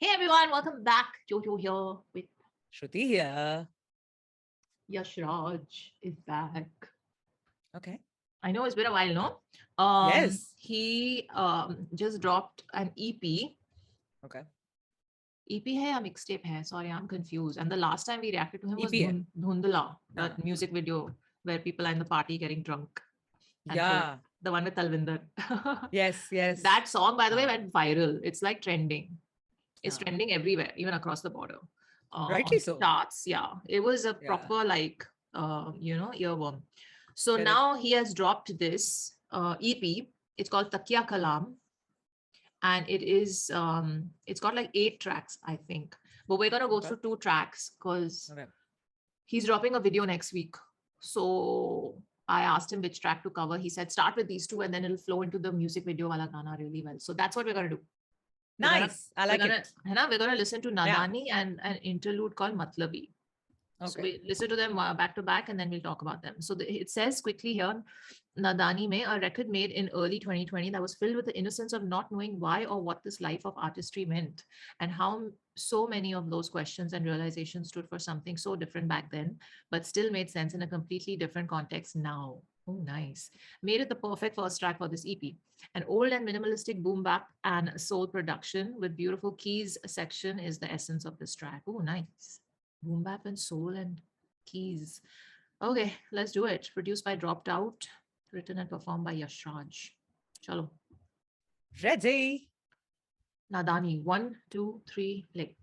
Hey everyone, welcome back. Jyoti here with Shruti here. Yashraj is back. Okay. I know it's been a while, no? Yes. He just dropped an EP. Okay. EP hai या mixtape hai? Sorry, I'm confused. And the last time we reacted to him was EPA. Dhundla, Huh. that music video where people are in the party getting drunk. And Yeah. the one with Talvinder. Yes. Yes. That song, by the way, Uh, went viral. It's like trending. It's uh, trending everywhere, even across the border. Rightly On so. charts, yeah. It was a Yeah. proper earworm. So Correct. now he has dropped this EP. It's called Takiya Kalam, and it's got like 8 tracks, I think. But we're gonna go Okay. through 2 tracks because Okay. he's dropping a video next week. So I asked him which track to cover. He said start with these two, and then it'll flow into the music video wala gana really well. So that's what we're gonna do. We're gonna Nice. I like it. we're gonna listen to Yeah. Naadaani and an interlude called Matlabi. So Okay. we listen to them back to back, and then we'll talk about them. So it says quickly here, Naadaani Mein, a record made in early 2020 that was filled with the innocence of not knowing why or what this life of artistry meant, and how so many of those questions and realizations stood for something so different back then, but still made sense in a completely different context now. Oh, nice. Made it the perfect first track for this EP. An old and minimalistic boom bap and soul production with beautiful keys section is the essence of this track. Oh, nice. Boom bap and soul and keys. Okay, let's do it. Produced by Dropped Out, written and performed by Yashraj. Chalo. Ready. Naadaani. 1, 2, 3, play.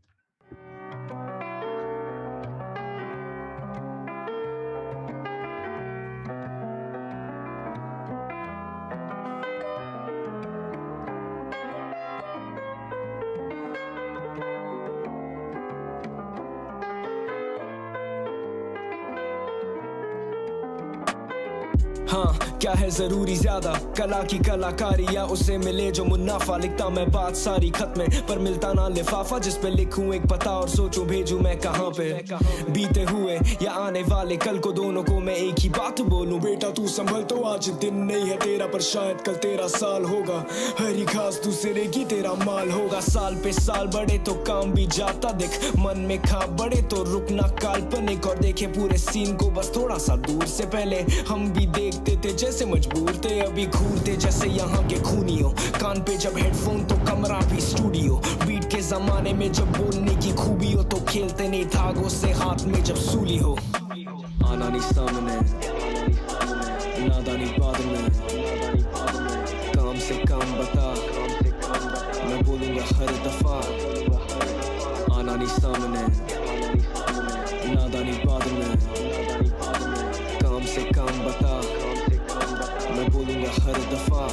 हाँ क्या है जरूरी ज्यादा कला की कलाकारी या उसे मिले जो मुनाफा लिखता मैं बात सारी खत में पर मिलता ना लिफाफा जिस पे लिखूं एक पता और सोचूं भेजूं मैं कहाँ पे बीते हुए या आने वाले कल को दोनों को मैं एक ही बात बोलूं बेटा तू संभल तो आज दिन नहीं है तेरा पर शायद कल तेरा साल होगा हरी घास दूसरे की तेरा माल होगा साल पे साल बढ़े तो काम भी जाता दिख मन में खा बड़े तो रुकना काल्पनिक और देखे पूरे सीन को बस थोड़ा सा दूर से पहले हम भी देखते थे जैसे मजबूर थे अभी घूरते जैसे यहाँ के खूनियों कान पे जब हेडफोन तो कमरा भी स्टूडियो बीट के जमाने में जब बोलने की खूबी हो तो खेलते नहीं धागों से हाथ में जब सूली हो आना नहीं सामने नादानी बाद में काम से काम बता मैं बोलूँगा हर दफा आना नहीं सामने नादानी बाद में काम से काम बता मैं बोलूँगा हर दफा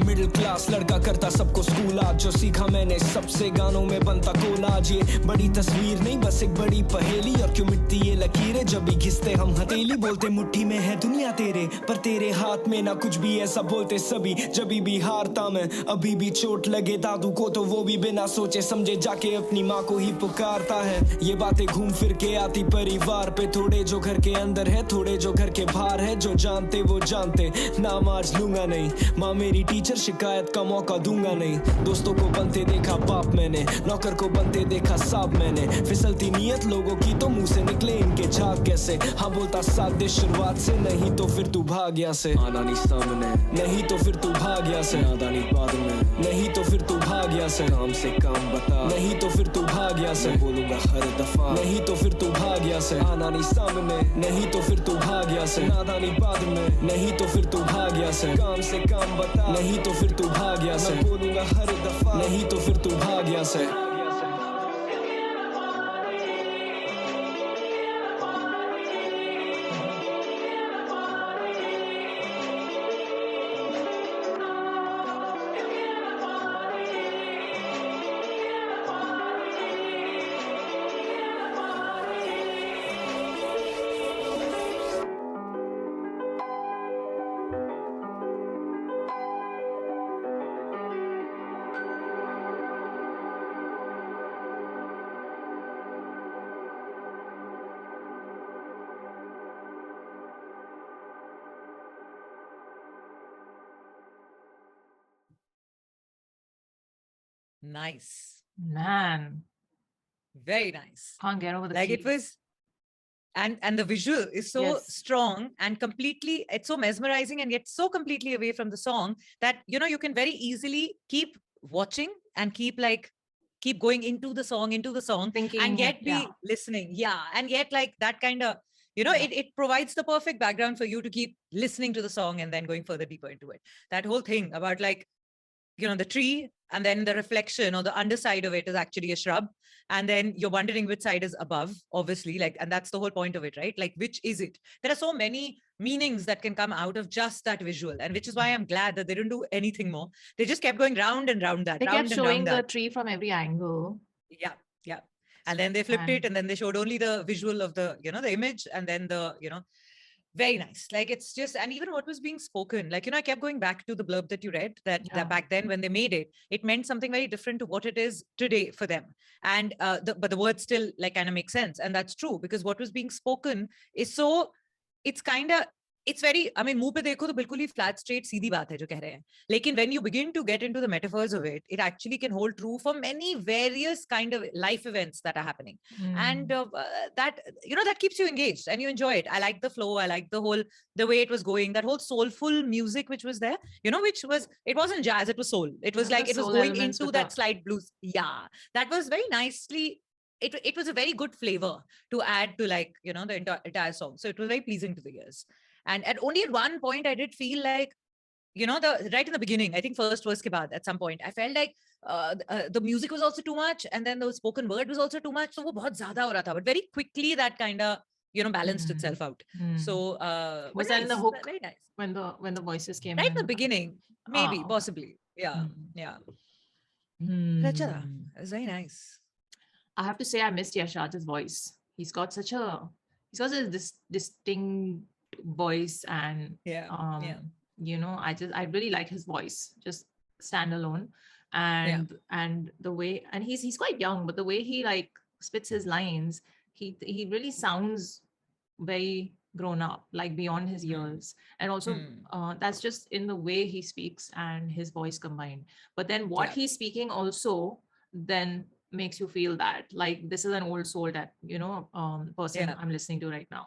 मिडिल क्लास लड़का करता सबको स्कूल आज जो सीखा मैंने सबसे गानों में बनता कोलाज ये बड़ी तस्वीर नहीं बस एक बड़ी पहेली और क्यों मिटती ये लकीरें जब भी घिसते हम हथेली बोलते मुट्ठी में है दुनिया तेरे पर तेरे हाथ में ना कुछ भी ऐसा बोलते सभी जब भी हारता मैं अभी भी चोट लगे दादू को तो वो भी बिना सोचे समझे जाके अपनी माँ को ही पुकारता है ये बातें घूम फिर के आती परिवार पे थोड़े जो घर के अंदर है थोड़े जो घर के बाहर है जो जानते वो जानते नाम आज लूंगा नहीं माँ मेरी टीचर शिकायत का मौका दूंगा नहीं दोस्तों को बनते देखा बाप मैंने नौकर को बनते देखा साहब मैंने फिसलती नीयत लोगों की तो मुंह से निकले इनके झाग कैसे हाँ बोलता साथ दे शुरुआत से नहीं तो फिर तू भाग यहाँ से आना नहीं सामने नहीं तो फिर तू भाग यहाँ से नादानी बाद में नहीं तो फिर तू भाग यहाँ से काम बता नहीं तो फिर तू भाग यहाँ से बोलूंगा हर दफा नहीं तो फिर तू भाग यहाँ से आना नहीं सामने नहीं तो फिर तू भाग यहाँ से नादानी बाद में नहीं तो फिर तू भाग यहाँ से काम बता नहीं तो फिर तू भाग यहाँ से बोलूंगा हर दफा नहीं तो फिर तू भाग यहाँ से Nice. Man, Very nice. can't get over the Like keys. it was, and the visual is so Yes. strong and completely, it's so mesmerizing and yet so completely away from the song that, you can very easily keep watching and keep going into the song Thinking and it, yet yeah. be listening. Yeah. And yet like that kind of, Yeah. it provides the perfect background for you to keep listening to the song and then going further deeper into it. That whole thing about like, the tree, and then the reflection or the underside of it is actually a shrub. And then you're wondering which side is above, obviously, like, and that's the whole point of it, right? Like, which is it? There are so many meanings that can come out of just that visual. And which is why I'm glad that they didn't do anything more. They just kept going round and round that, They round kept and round showing the that. tree from every angle. Yeah. Yeah. And then they flipped it, and then they showed only the visual of the, the image, and then the, very nice. Like it's just, and even what was being spoken, like, I kept going back to the blurb that you read, that back then when they made it, it meant something very different to what it is today for them. And but the words still like kind of make sense. And that's true, because what was being spoken is so, it's kind of, it's very, I mean, मुंह पे देखो तो बिल्कुल ही flat, straight, सीधी बात है जो कह रहे हैं. लेकिन when you begin to get into the metaphors of it, it actually can hold true for many various kind of life events that are happening. And that, that keeps you engaged and you enjoy it. I like the flow. I like the way it was going, that whole soulful music which was there, which was, it wasn't jazz, it was soul. It was like, it was going into that slight blues. Yeah, that was very nicely, it was a very good flavor to add to like, the entire song. So it was very pleasing to the ears. And only at one point I did feel like, the right in the beginning, I think first verse ke baad, at some point, I felt like the music was also too much, and then the spoken word was also too much. So wo bahut zyada ho raha tha, but very quickly that kind of, balanced itself out. So was that in the hook? Very nice. When the voices came right in the beginning, maybe, possibly. Yeah. Yeah. It was very nice. I have to say, I missed Yashraj's voice. He's got this distinct voice, and I really like his voice, just standalone, and the way, and he's quite young, but the way he like spits his lines, he really sounds very grown up, like beyond his years. And also that's just in the way he speaks and his voice combined. But then what he's speaking also then makes you feel that like this is an old soul that person I'm listening to right now.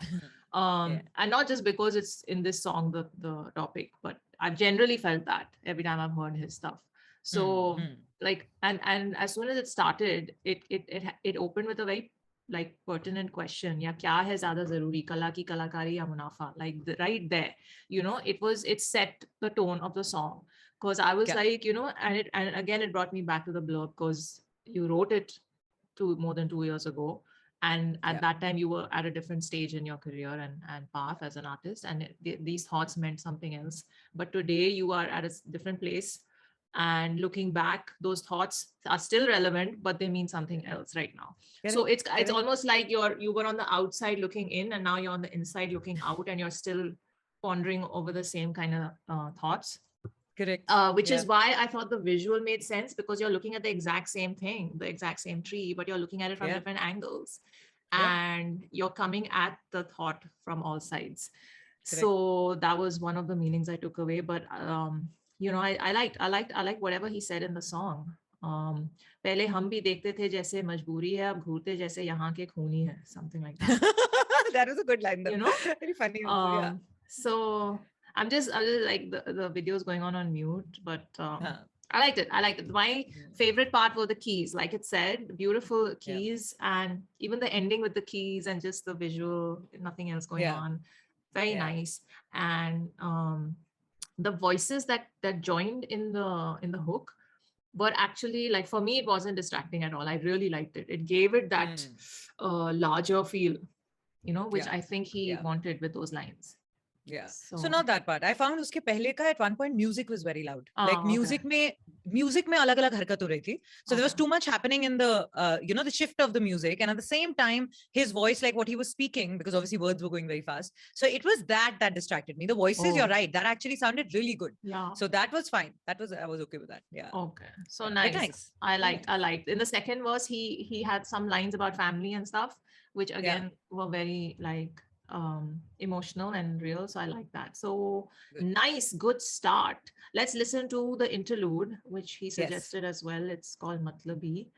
And not just because it's in this song the topic, but I've generally felt that every time I've heard his stuff. So like, and as soon as it started, it opened with a very like pertinent question. Ya kya hai zyada zaruri, kala ki kalakari ya munafa? Like right there, it set the tone of the song. Because I was like, and again it brought me back to the blurb, because you wrote it more than 2 years ago, and at that time you were at a different stage in your career and path as an artist, and these thoughts meant something else. But today you are at a different place, and looking back, those thoughts are still relevant, but they mean something else right now. So it's almost like you were on the outside looking in, and now you're on the inside looking out, and you're still pondering over the same kind of thoughts. Correct. Which is why I thought the visual made sense, because you're looking at the exact same thing, the exact same tree, but you're looking at it from different angles, and you're coming at the thought from all sides. Correct. So that was one of the meanings I took away. But I liked whatever he said in the song. पहले हम भी देखते थे जैसे मजबूरी है, अब घूरते जैसे यहाँ के खूनी है, something like that. That was a good line, though. Very funny. So I'm just like the videos going on mute, but I liked it. My favorite part were the keys, like it said, beautiful keys, and even the ending with the keys and just the visual, nothing else going on. Very nice. And the voices that joined in the hook were actually, like, for me, it wasn't distracting at all. I really liked it. It gave it that larger feel, which I think he wanted with those lines. Yeah. So not that part. I found uske pehle ka at one point music was very loud. Like music mein alag-alag harkat ho rahi thi. So there was too much happening in the the shift of the music, and at the same time his voice, like what he was speaking, because obviously words were going very fast. So it was that distracted me. The voices, you're right, that actually sounded really good. Yeah. So that was fine. I was okay with that. Yeah. Okay. So nice. I liked. In the second verse, he had some lines about family and stuff, which again were very like emotional and real. So I like that. So Good. nice, good start. Let's listen to the interlude, which he Yes. suggested as well. It's called Matlabi.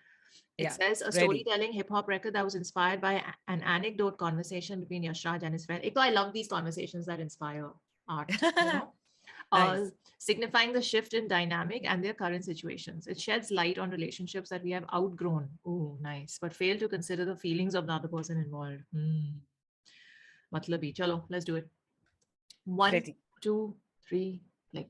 It Yeah. says a Ready. storytelling hip hop record that was inspired by an anecdote conversation between Yashraj and his friend. I love these conversations that inspire art, uh, Nice. signifying the shift in dynamic and their current situations. It sheds light on relationships that we have outgrown. Oh, nice. But fail to consider the feelings of the other person involved. Matlabi. Chalo, let's do it. One, Ready. 2, 3, play.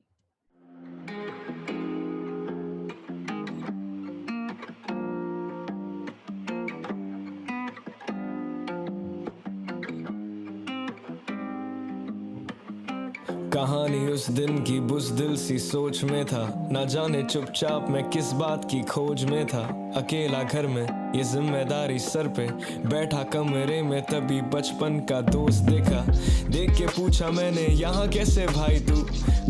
कहानी उस दिन की बुज़दिल सी सोच में था, ना जाने चुपचाप मैं किस बात की खोज में था। अकेला घर में ये जिम्मेदारी सर पे, बैठा कमरे में तभी बचपन का दोस्त देखा। देख के पूछा मैंने यहाँ कैसे भाई तू,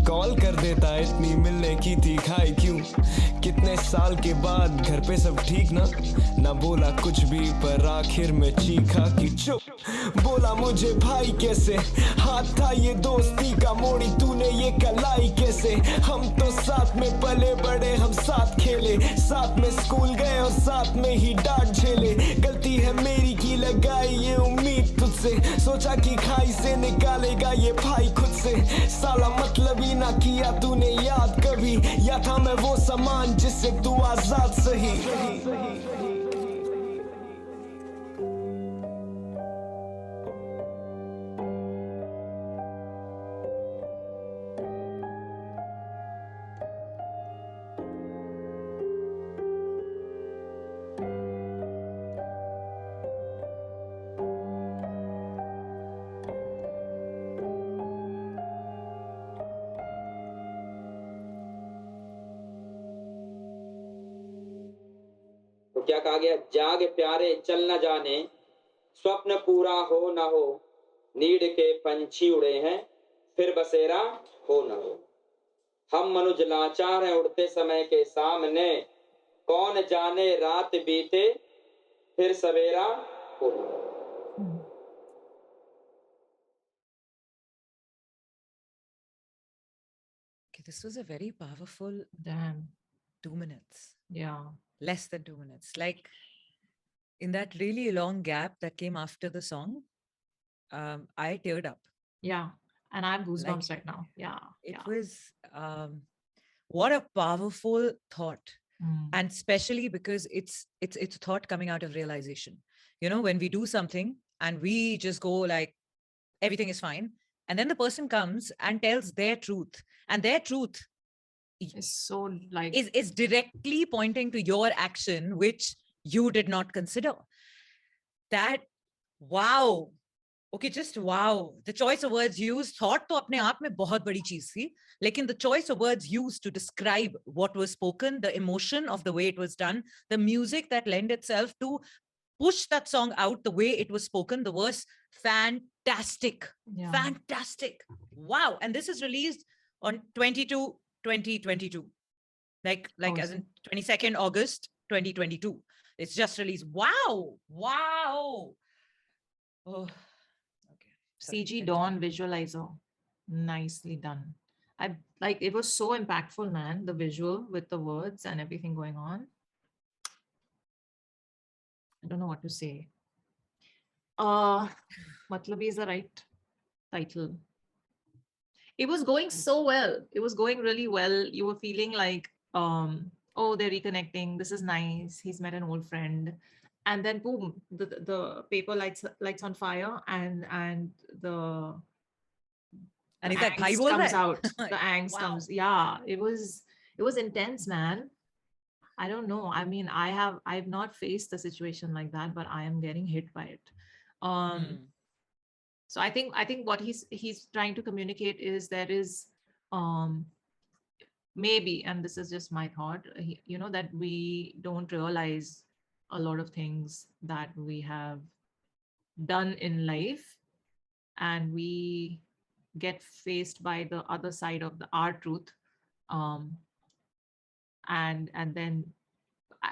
कॉल कर देता इतनी मिलने की थी खाई क्यों। कितने साल के बाद घर पे सब ठीक ना बोला कुछ भी पर आखिर में चीखा कि चुप। बोला मुझे भाई कैसे, हाथ था ये दोस्ती का मोड़ी तूने ये कलाई कैसे। हम तो साथ में पले बड़े, हम साथ खेले, साथ में स्कूल गए और साथ में ही डांट झेले। गलती है मेरी की लगाई ये उम्मीद तुझसे, सोचा कि खाई से निकालेगा ये भाई खुद से। साला मतलब ही ना किया तूने याद कभी, या था मैं वो सामान जिससे तू आजाद सही। क्या कहा गया, जाग प्यारे चल न जाने, स्वप्न पूरा हो न हो, नीड के पंछी उड़े हैं फिर बसेरा हो न हो। हम मनुज लाचार हैं उड़ते समय के सामने, कौन जाने रात बीते फिर सवेरा हो न हो। Okay, this was a very powerful Damn. 2 minutes. Yeah. Less than 2 minutes. Like in that really long gap that came after the song, I teared up. Yeah. And I have goosebumps Like, right now. Yeah. It Yeah. was what a powerful thought. Mm. And especially because it's a thought coming out of realization. You know, when we do something and we just go like everything is fine, and then the person comes and tells their truth, and their truth It's so like is directly pointing to your action which you did not consider. That, wow. Okay, just wow. The choice of words used, thought to apne aap mein bahut badi cheez thi, lekin the choice of words used to describe what was spoken, the emotion of the way it was done, the music that lent itself to push that song out the way it was spoken, the was fantastic. Yeah. Fantastic. Wow. And this is released on 2022. Like as in 22nd August 2022. It's just released. Wow. Wow. Oh, okay. CG Dawn visualizer. Nicely done. I like it was so impactful, man. The visual with the words and everything going on. I don't know what to say. Matlabi is the right title. It was going so well. It was going really well. You were feeling like, oh, they're reconnecting. This is nice. He's met an old friend. And then boom, the paper lights on fire and the And is that angst comes out. The angst wow. comes. Yeah, it was intense, man. I don't know. I mean, I've not faced a situation like that, but I am getting hit by it. So I think what he's trying to communicate is there is maybe, and this is just my thought, that we don't realize a lot of things that we have done in life, and we get faced by the other side of our truth, and then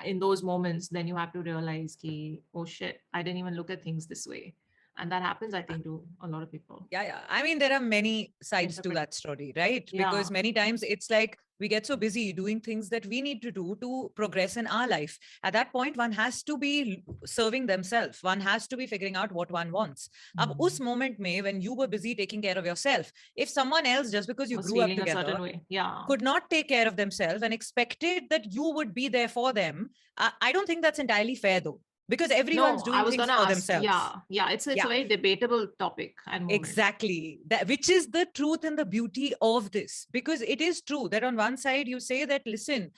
in those moments then you have to realize ki, oh shit, I didn't even look at things this way. And that happens, I think, to a lot of people. Yeah. I mean, there are many sides to Interpret- that story, right? Yeah. Because many times it's like we get so busy doing things that we need to do to progress in our life. At that point, one has to be serving themselves. One has to be figuring out what one wants. Ab us moment mein, when you were busy taking care of yourself, if someone else, just because you Was grew up feeling a certain together, way. Yeah. could not take care of themselves and expected that you would be there for them, I don't think that's entirely fair though. Because everyone's No, I doing was things gonna for ask. themselves. Yeah. It's a Yeah. very debatable topic and moment. Exactly. That, which is the truth and the beauty of this. Because it is true that on one side you say that, listen,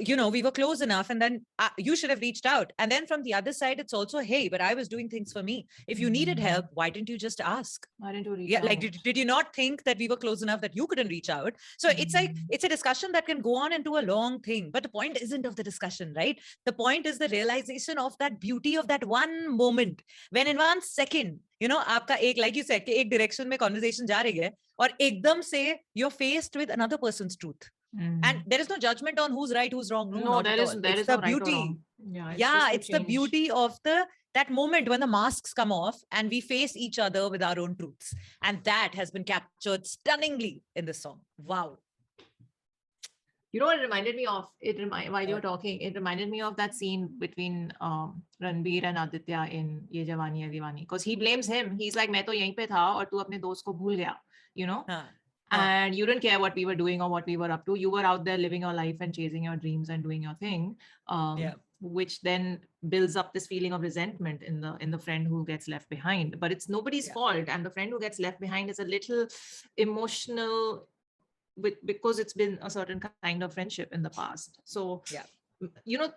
we were close enough and then you should have reached out. And then from the other side, it's also, hey, but I was doing things for me. If you needed help, why didn't you just ask? Why didn't you reach Yeah, out? like, did you not think that we were close enough that you couldn't reach out? So it's like, it's a discussion that can go on into a long thing. But the point isn't of the discussion, right? The point is the realization of that beauty of that one moment when in 1 second, आपका एक, like you said, कि एक direction में conversation जा रही है और एकदम से you're faced with another person's truth. And there is no judgment on who's right, who's wrong. No, not there at is all. there It's is the no right or beauty. wrong. Yeah, It's the beauty of that moment when the masks come off and we face each other with our own truths. And that has been captured stunningly in this song. Wow. You know what it reminded me of? While you were talking, it reminded me of that scene between Ranbir and Aditya in Ye Jawani Hai Diwani, because he blames him. He's like, मैं तो यहीं पे था और तू अपने दोस्त को भूल गया, and you didn't care what we were doing or what we were up to. You were out there living your life and chasing your dreams and doing your thing, which then builds up this feeling of resentment in the friend who gets left behind. But it's nobody's fault, and the friend who gets left behind is a little emotional, because it's been a certain kind of friendship in the past. So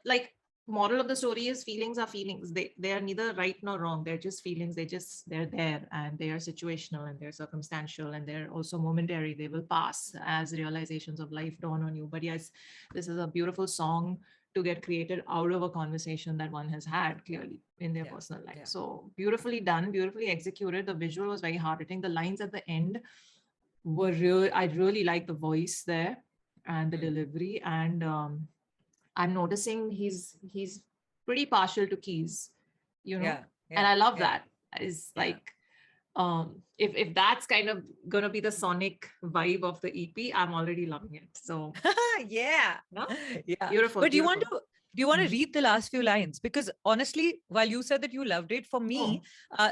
like, moral of the story is feelings are feelings. They are neither right nor wrong. They're just feelings. They're there, and they are situational, and they're circumstantial, and they're also momentary. They will pass as realizations of life dawn on you. But yes, this is a beautiful song to get created out of a conversation that one has had clearly in their personal life. So beautifully done, beautifully executed. The visual was very hard-hitting. The lines at the end were I really like the voice there and the delivery, and I'm noticing he's pretty partial to keys, and I love that. Is like, if that's kind of gonna be the sonic vibe of the EP, I'm already loving it. So beautiful. But do you want to read the last few lines? Because honestly, while you said that you loved it, for me,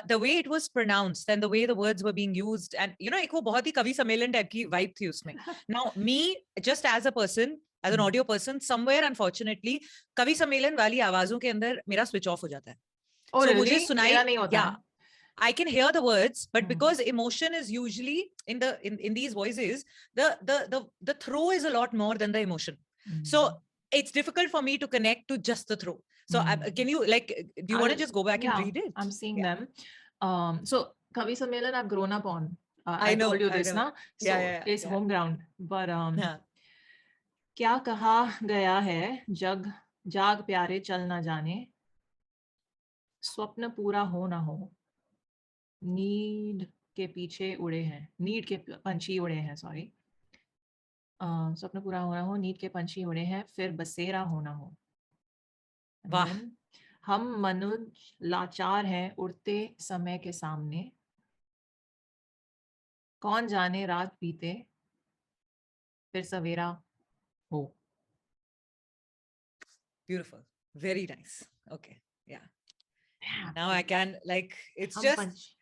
the way it was pronounced and the way the words were being used, and एक वो बहुत ही कवि सम्मेलन type की vibe थी उसमें. Now, me, just as a person, as an audio person, somewhere unfortunately, कवि सम्मेलन वाली आवाजों के अंदर मेरा switch off हो जाता है. Oh, so really? मुझे सुनाई, I can hear the words, but because emotion is usually in these voices, the throw is a lot more than the emotion. So it's difficult for me to connect to just the throw. So can you, like, do you want to just go back and read it? I'm seeing them. So Kavi Sammelan, I've grown up on. I know, told you this, na? So it's home ground. But क्या कहा गया है जाग प्यारे चल ना जाने, स्वप्न पूरा हो ना हो, नीड के पीछे उड़े हैं, नीड के पंछी उड़े हैं, सॉरी, स्वप्न पूरा होना हो, नींद के पंछी उड़े हैं, फिर बसेरा होना हो. वाह. हम मनुष्य लाचार हैं उड़ते समय के सामने, कौन जाने रात बीते फिर सवेरा हो. Beautiful. Very nice. Okay. Yeah. Now I can, like, it's just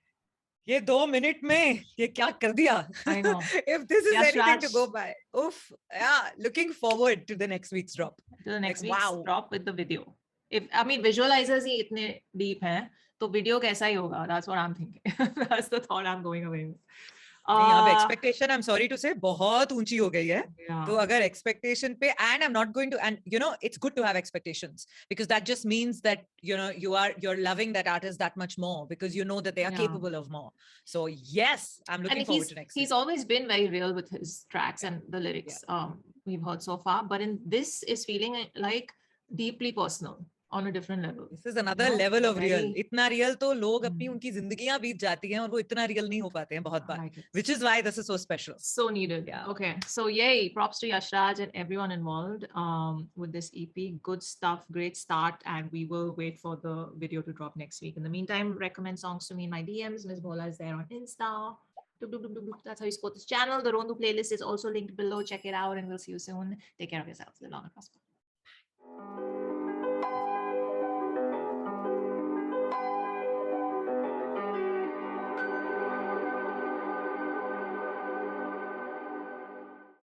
ये 2 minute में ये क्या कर दिया? I know. If this is Yashraj. anything to go by. Oof. Yeah. Looking forward to the next week's drop. To the next week's drop with the video. Visualizers ही इतने deep हैं, तो video कैसा ही होगा? That's what I'm thinking. That's the thought I'm going away with. अब expectation, I'm sorry to say, बहुत ऊंची हो गई है. तो अगर expectation पे, and I'm not going to, and it's good to have expectations, because that just means that you're loving that artist that much more, because you know that they are capable of more. So yes, I'm looking forward to next. He's always been very real with his tracks and the lyrics we've heard so far, but in this is feeling like deeply personal. on a different level. This is another You know, level of real. very- इतना real तो लोग अपनी Hmm. उनकी जिंदगियां बीत जाती हैं और वो इतना real नहीं हो पाते हैं बहुत I bar. like it. Which is why this is so special. So needed. Yeah. Okay. So yay. Props to Yashraj and everyone involved with this EP. Good stuff. Great start. And we will wait for the video to drop next week. In the meantime, recommend songs to me in my DMs. Ms. Bola is there on Insta. That's how you support this channel. The Rondu playlist is also linked below. Check it out and we'll see you soon. Take care of yourselves. Live long and prosper.